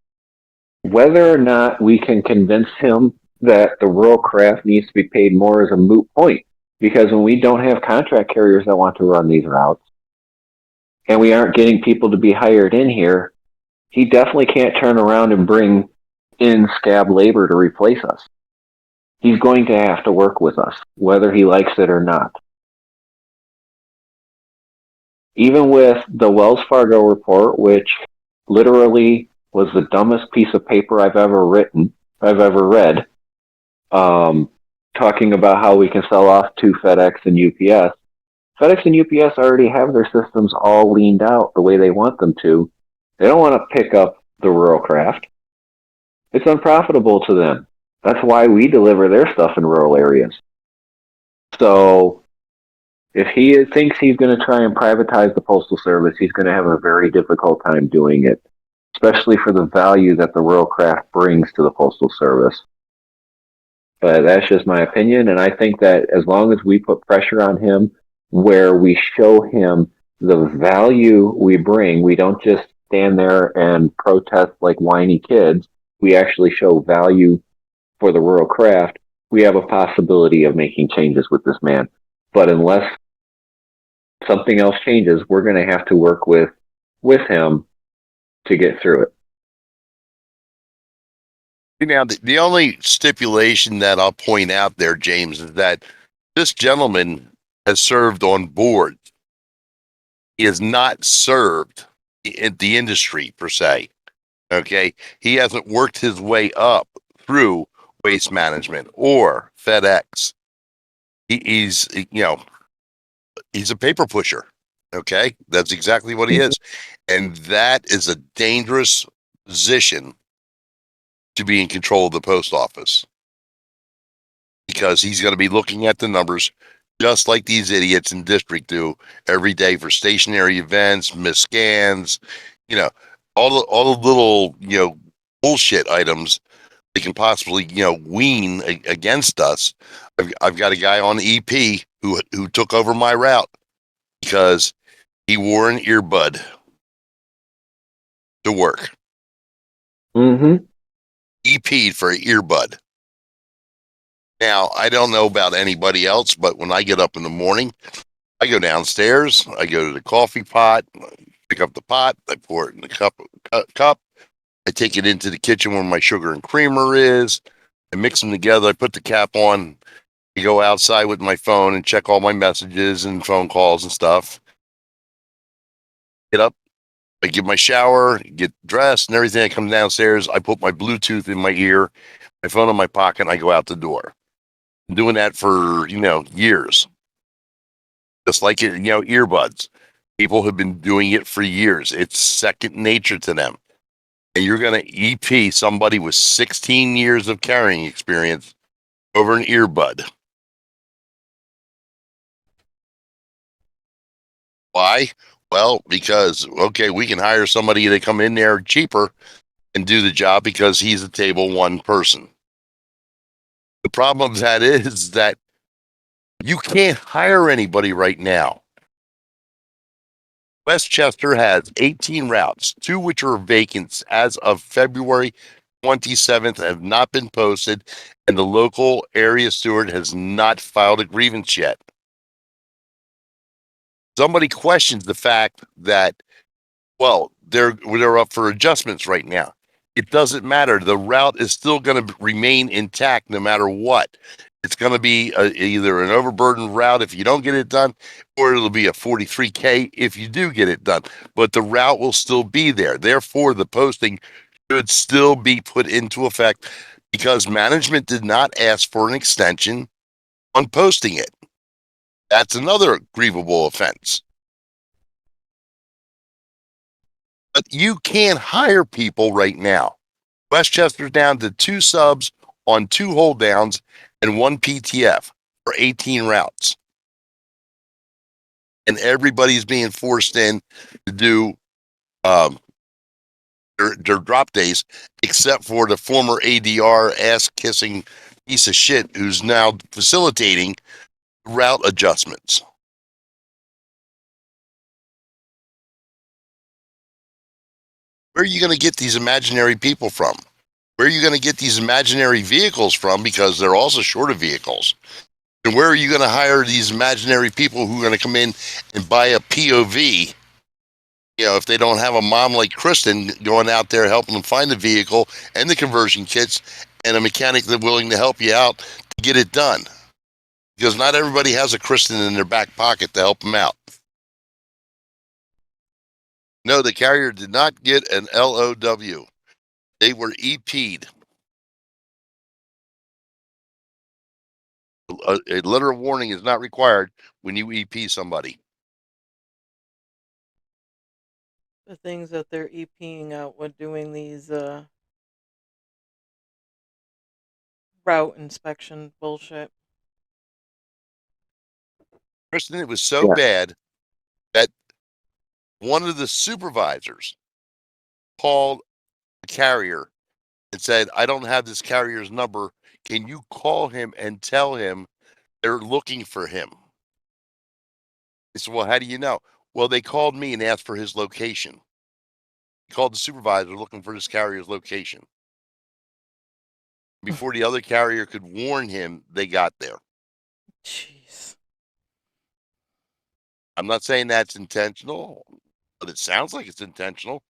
[SPEAKER 3] whether or not we can convince him that the rural craft needs to be paid more is a moot point, because when we don't have contract carriers that want to run these routes, and we aren't getting people to be hired in here, he definitely can't turn around and bring in scab labor to replace us. He's going to have to work with us, whether he likes it or not. Even with the Wells Fargo report, which literally was the dumbest piece of paper I've ever read, talking about how we can sell off to FedEx and UPS. FedEx and UPS already have their systems all leaned out the way they want them to. They don't want to pick up the rural craft. It's unprofitable to them. That's why we deliver their stuff in rural areas. So if he thinks he's going to try and privatize the Postal Service, he's going to have a very difficult time doing it, especially for the value that the rural craft brings to the Postal Service. But that's just my opinion, and I think that as long as we put pressure on him where we show him the value we bring, we don't just stand there and protest like whiny kids. We actually show value for the rural craft. We have a possibility of making changes with this man. But unless something else changes, we're going to have to work with him to get through it.
[SPEAKER 5] Now, the only stipulation that I'll point out there, James, is that this gentleman has served on board. He has not served in the industry per se. Okay. He hasn't worked his way up through Waste Management or FedEx. He's a paper pusher. Okay. That's exactly what he is. And that is a dangerous position to be in control of the post office, because he's going to be looking at the numbers just like these idiots in district do every day for stationary events, misscans, all the little, bullshit items they can possibly, wean against us. I've got a guy on EP who took over my route because he wore an earbud to work.
[SPEAKER 3] Mm-hmm.
[SPEAKER 5] EP'd for an earbud. Now, I don't know about anybody else, but when I get up in the morning, I go downstairs, I go to the coffee pot, pick up the pot, I pour it in the cup, I take it into the kitchen where my sugar and creamer is, I mix them together, I put the cap on, I go outside with my phone and check all my messages and phone calls and stuff. Get up, I give my shower, get dressed and everything. I come downstairs, I put my Bluetooth in my ear, my phone in my pocket, and I go out the door. I'm doing that for, years. Just like it, earbuds. People have been doing it for years. It's second nature to them. And you're going to EP somebody with 16 years of carrying experience over an earbud. Why? Well, because, okay, we can hire somebody to come in there cheaper and do the job because he's a table one person. The problem of that is that you can't hire anybody right now. Westchester has 18 routes, 2 which are vacant as of February 27th, have not been posted, and the local area steward has not filed a grievance yet. Somebody questions the fact that, well, they're up for adjustments right now. It doesn't matter. The route is still going to remain intact no matter what. It's going to be either an overburdened route if you don't get it done, or it'll be a 43K if you do get it done. But the route will still be there. Therefore, the posting should still be put into effect because management did not ask for an extension on posting it. That's another grievable offense. But you can't hire people right now. Westchester's down to 2 subs on 2 hold downs and 1 PTF for 18 routes. And everybody's being forced in to do their drop days, except for the former ADR ass-kissing piece of shit who's now facilitating route adjustments. Where are you going to get these imaginary people from? Where are you going to get these imaginary vehicles from? Because they're also short of vehicles. And where are you going to hire these imaginary people who are going to come in and buy a POV if they don't have a mom like Kristin going out there helping them find the vehicle and the conversion kits and a mechanic that's willing to help you out to get it done. Because not everybody has a Kristin in their back pocket to help them out. No, the carrier did not get an LOW. They were EP'd. A letter of warning is not required when you EP somebody.
[SPEAKER 2] The things that they're EPing out when doing these route inspection bullshit.
[SPEAKER 5] Kristin, it was so
[SPEAKER 3] Yeah.
[SPEAKER 5] bad that one of the supervisors called the carrier and said, I don't have this carrier's number. Can you call him and tell him they're looking for him? I said, well, how do you know? Well, they called me and asked for his location. He called the supervisor looking for this carrier's location. Before the other carrier could warn him, they got there.
[SPEAKER 2] Jeez.
[SPEAKER 5] I'm not saying that's intentional, but it sounds like it's intentional.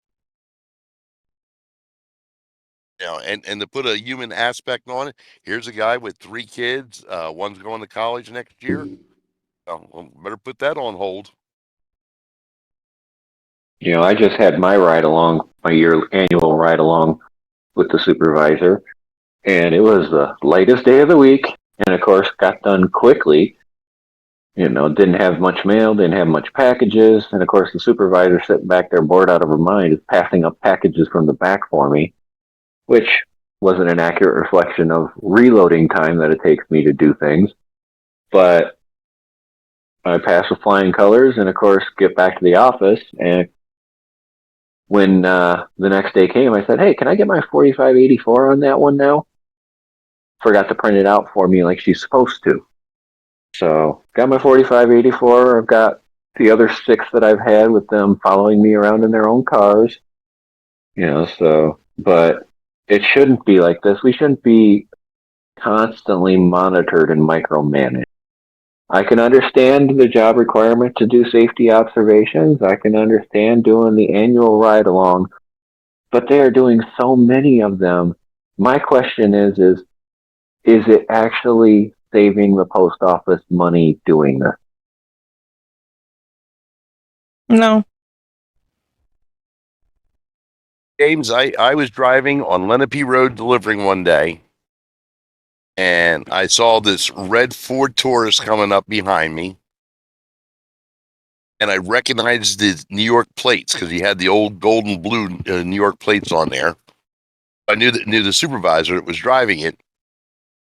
[SPEAKER 5] And to put a human aspect on it, here's a guy with 3 kids. One's going to college next year. Well, better put that on hold.
[SPEAKER 3] I just had my ride along, my annual ride along with the supervisor, and it was the latest day of the week, and of course got done quickly. Didn't have much mail, didn't have much packages, and of course the supervisor sitting back there bored out of her mind is passing up packages from the back for me, which wasn't an accurate reflection of reloading time that it takes me to do things. But I pass with flying colors, and of course get back to the office, and when the next day came, I said, hey, can I get my 4584 on that one now? Forgot to print it out for me like she's supposed to. So, got my 4584. I've got the other 6 that I've had with them following me around in their own cars. But it shouldn't be like this. We shouldn't be constantly monitored and micromanaged. I can understand the job requirement to do safety observations. I can understand doing the annual ride along, but they are doing so many of them. My question is it actually saving the post office money doing this?
[SPEAKER 2] No.
[SPEAKER 5] James, I was driving on Lenape Road delivering one day, and I saw this red Ford Taurus coming up behind me. And I recognized the New York plates because he had the old gold and blue New York plates on there. I knew the supervisor that was driving it.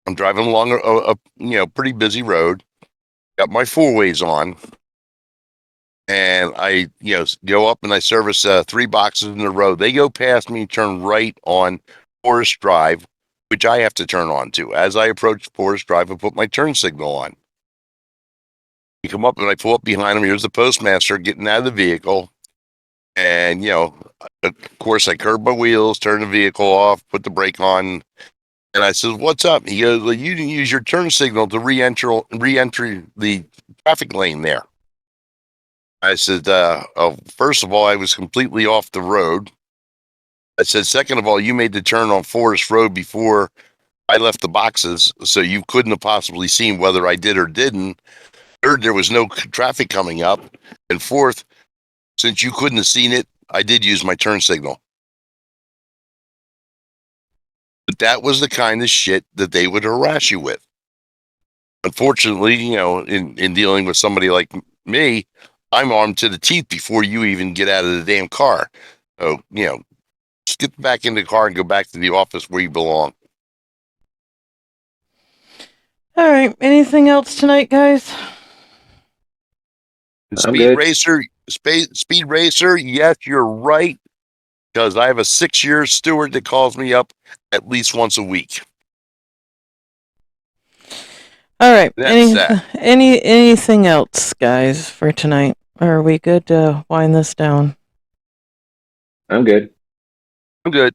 [SPEAKER 5] I'm driving along a pretty busy road. Got my 4-ways on, and I go up and I service 3 boxes in a row. They go past me, turn right on Forest Drive, which I have to turn on to. As I approach Forest Drive, I put my turn signal on. You come up and I pull up behind him. Here's the postmaster getting out of the vehicle. And, of course, I curb my wheels, turn the vehicle off, put the brake on. And I said, what's up? He goes, well, you didn't use your turn signal to re-enter the traffic lane there. I said, first of all, I was completely off the road. I said, second of all, you made the turn on Forest Road before I left the boxes, so you couldn't have possibly seen whether I did or didn't. Third, there was no traffic coming up. And fourth, since you couldn't have seen it, I did use my turn signal. But that was the kind of shit that they would harass you with. Unfortunately, in dealing with somebody like me, I'm armed to the teeth before you even get out of the damn car. So, just get back in the car and go back to the office where you belong.
[SPEAKER 2] All right. Anything else tonight, guys?
[SPEAKER 3] I'm
[SPEAKER 5] Speed racer, yes, you're right. Because I have a 6-year steward that calls me up at least once a week.
[SPEAKER 2] All right.
[SPEAKER 5] That's that.
[SPEAKER 2] Anything else, guys, for tonight? Or are we good to wind this down?
[SPEAKER 3] I'm good.
[SPEAKER 5] I'm good.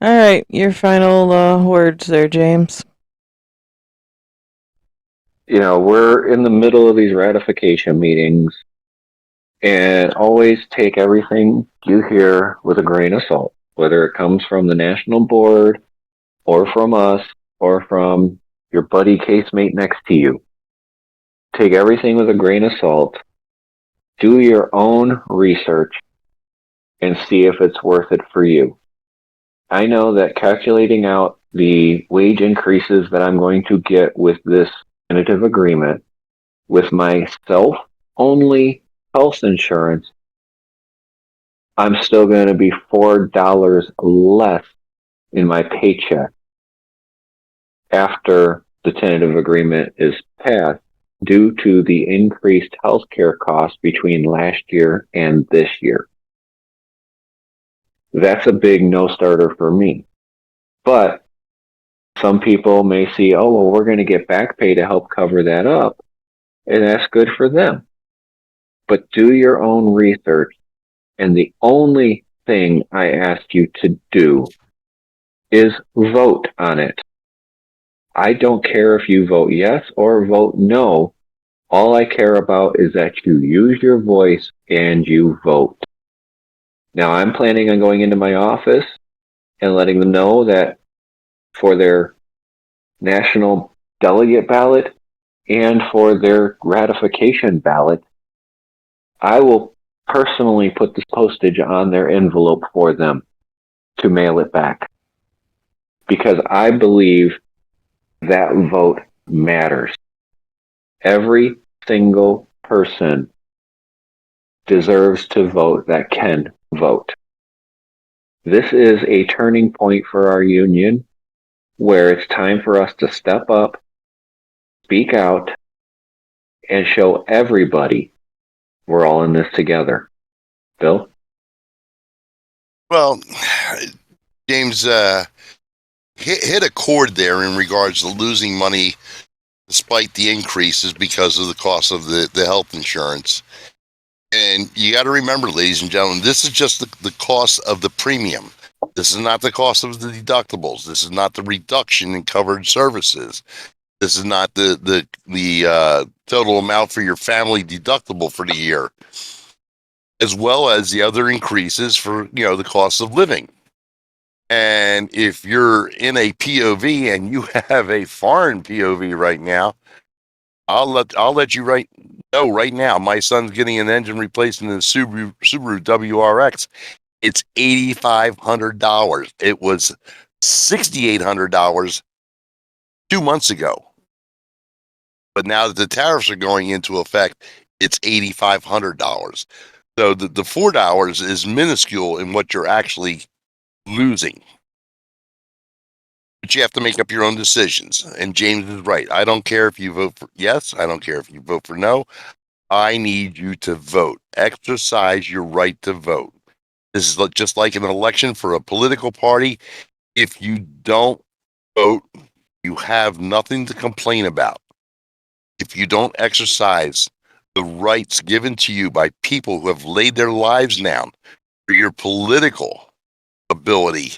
[SPEAKER 2] All right. Your final words there, James.
[SPEAKER 3] We're in the middle of these ratification meetings, And always take everything you hear with a grain of salt, whether it comes from the national board or from us or from your buddy casemate next to you. Take everything with a grain of salt. Do your own research and see if it's worth it for you. I know that calculating out the wage increases that I'm going to get with this tentative agreement with my self-only health insurance, I'm still going to be $4 less in my paycheck after the tentative agreement is passed due to the increased healthcare costs between last year and this year. That's a big no-starter for me. But some people may see, oh, well, we're going to get back pay to help cover that up, and that's good for them. But do your own research, and the only thing I ask you to do is vote on it. I don't care if you vote yes or vote no. All I care about is that you use your voice and you vote. Now, I'm planning on going into my office and letting them know that for their national delegate ballot and for their ratification ballot, I will personally put this postage on their envelope for them to mail it back. Because I believe that vote matters. Every single person deserves to vote that can vote. This is a turning point for our union where it's time for us to step up, speak out, and show everybody we're all in this together. Bill?
[SPEAKER 5] Well, James hit a chord there in regards to losing money despite the increases because of the cost of the health insurance. And you got to remember, ladies and gentlemen, this is just the cost of the premium. This is not the cost of the deductibles. This is not the reduction in covered services. This is not the total amount for your family deductible for the year, as well as the other increases for the cost of living. And if you're in a POV and you have a foreign POV right now, I'll let you know right now. My son's getting an engine replaced in the Subaru WRX. It's $8,500. It was $6,800 2 months ago. But now that the tariffs are going into effect, it's $8,500. So the $4 is minuscule in what you're actually losing. But you have to make up your own decisions. And James is right. I don't care if you vote for yes. I don't care if you vote for no. I need you to vote. Exercise your right to vote. This is just like an election for a political party. If you don't vote, you have nothing to complain about. If you don't exercise the rights given to you by people who have laid their lives down for your political ability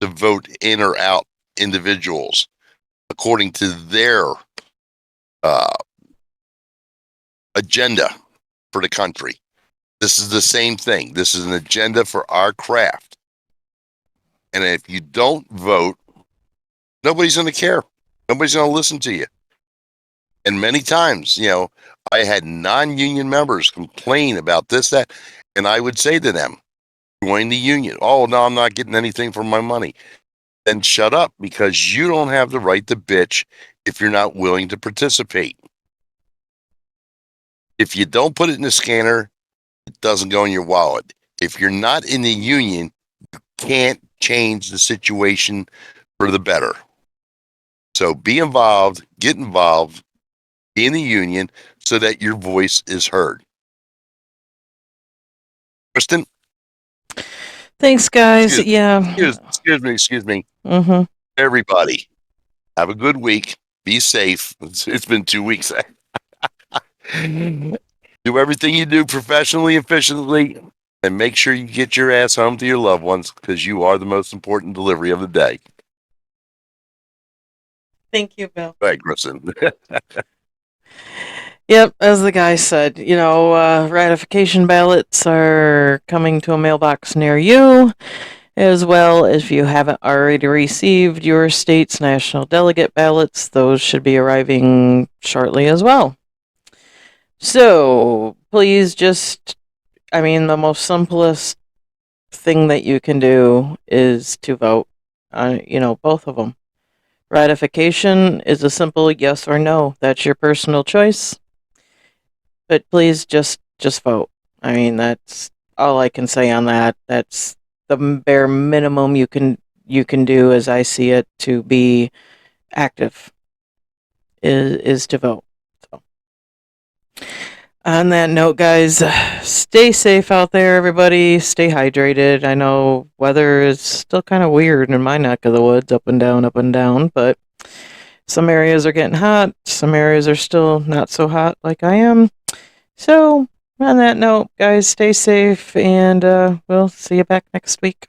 [SPEAKER 5] to vote in or out individuals according to their agenda for the country. This is the same thing. This is an agenda for our craft. And if you don't vote, nobody's going to care. Nobody's going to listen to you. And many times, I had non-union members complain about this, that, and I would say to them, join the union. Oh, no, I'm not getting anything for my money. Then shut up, because you don't have the right to bitch if you're not willing to participate. If you don't put it in the scanner, it doesn't go in your wallet. If you're not in the union, you can't change the situation for the better. So be involved, get involved, be in the union so that your voice is heard. Kristin?
[SPEAKER 2] Thanks, guys. Yeah.
[SPEAKER 5] Excuse me.
[SPEAKER 2] Mm-hmm.
[SPEAKER 5] Everybody, have a good week. Be safe. It's been 2 weeks. Do everything you do professionally, efficiently, and make sure you get your ass home to your loved ones, because you are the most important delivery of the day.
[SPEAKER 2] Thank you, Bill.
[SPEAKER 5] Right, Kristin.
[SPEAKER 2] Yep, as the guy said, ratification ballots are coming to a mailbox near you, as well as if you haven't already received your state's national delegate ballots, those should be arriving shortly as well. So, please the most simplest thing that you can do is to vote on, both of them. Ratification is a simple yes or no. That's your personal choice. But please just vote. That's all I can say on that. That's the bare minimum you can do, as I see it, to be active is to vote. So, on that note, guys, stay safe out there, everybody. Stay hydrated. I know weather is still kind of weird in my neck of the woods, up and down, but some areas are getting hot. Some areas are still not so hot like I am. So, on that note, guys, stay safe, and we'll see you back next week.